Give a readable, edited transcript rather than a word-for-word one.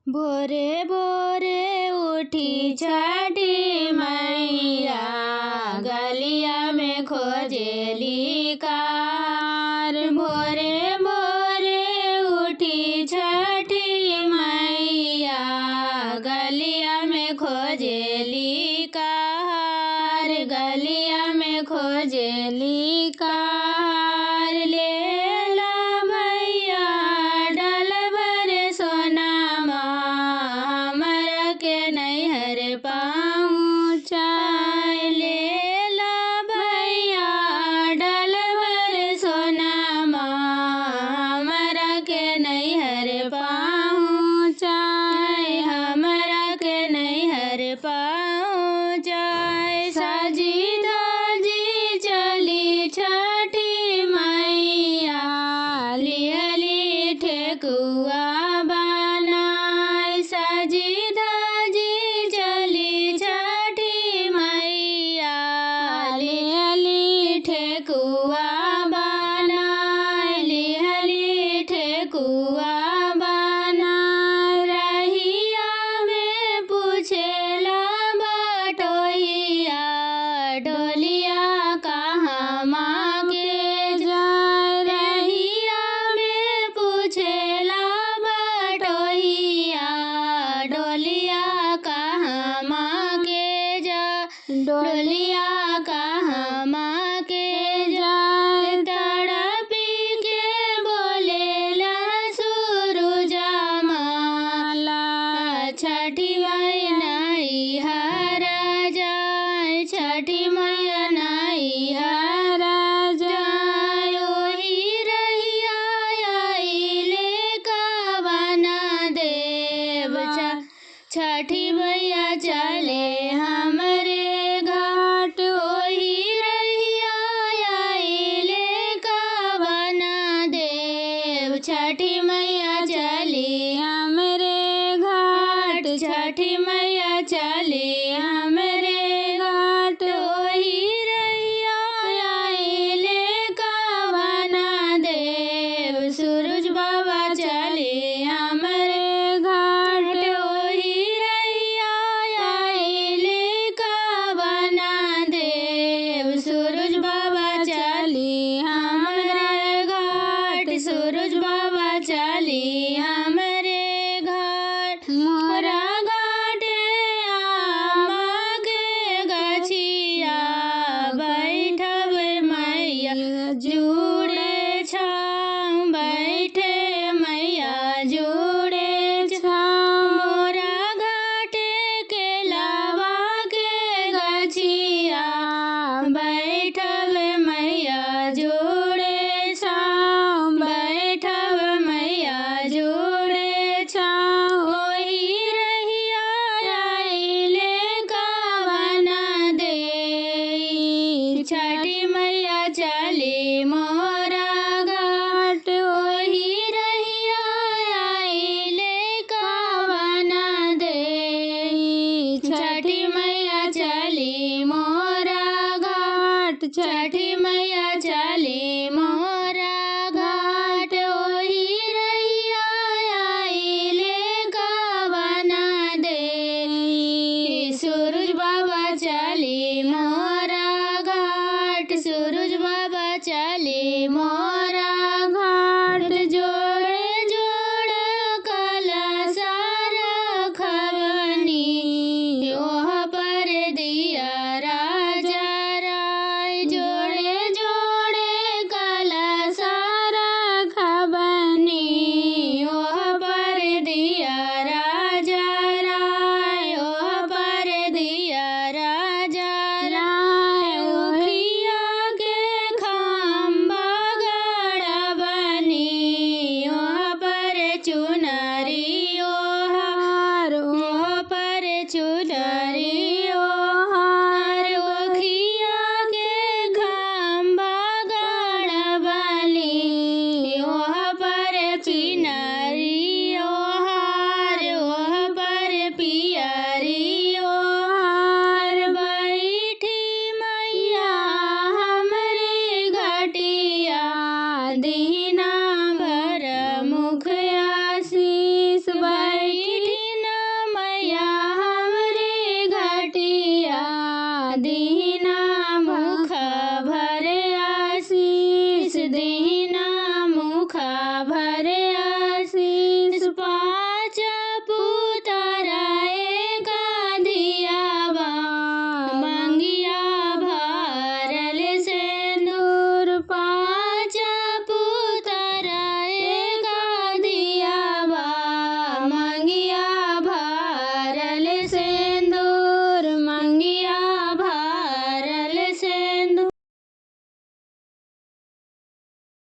भोरे भोरे उठी छठी मैया, गलिया में खोजेली कार। भोरे भोरे उठी छठी मैया, गलिया में खोजेली कार, गलिया में खोजेली कार। ले ला भैया डलबर सोनामा, हमरा के नैहर पहुँचाए। ले ला भैया डलबर सोनामा, हमरा के नैहर पहुँचाए, हमरा के नैहर पहुँचाए। साजी धाजी चली छठी मैया, लिहली ठेकुआ बनाए। साजी धाजी चली छठी मैया, लिहली ठेकुआ बनाए, लिहली ठेकुआ बनाए। रहिया में पूछेला बटोहिया, डोलिया कहाँ माँ के जाए। रहिया में पूछेला बटोहिया, डोलिया कहाँ माँ के जाए, डोलिया कहाँ माँ के जाए। तड़पी के बोलेला सूरुजा माला, छठी मैया नैहर जाए, छठी मैया नैहर जाए। ओही रहिया आइले कवन देव, छठी मैया चले हमरे घाट। ओही रहिया आइले कवन देव, छठी मैया चली हमरे घाट, छठी मैया चली हमरे घाट। ओही रहिया आइले कवन देव, सूरज बाबा चले हमरे घाट। ओही रहिया आइले कवन देव, सूरज बाबा चली हमरे घाट, सूरज बाबा चली हमरे घाट। मोरा घाटे आमा के गछिया, बैठब मैया जुड़े छाँव, बैठे मैया जुड़े छाँव। मोरा घाटे के लावा के गछिया, बैठब मैया जुड़े छाँव, बैठब मैया जुड़े छाँव। ओही रहिया आइले कवन देई, छठी मैया चली मोरा घाट। ओही रहिया आइले कवन देई, छठी मैया चली मोरा घाट, छठी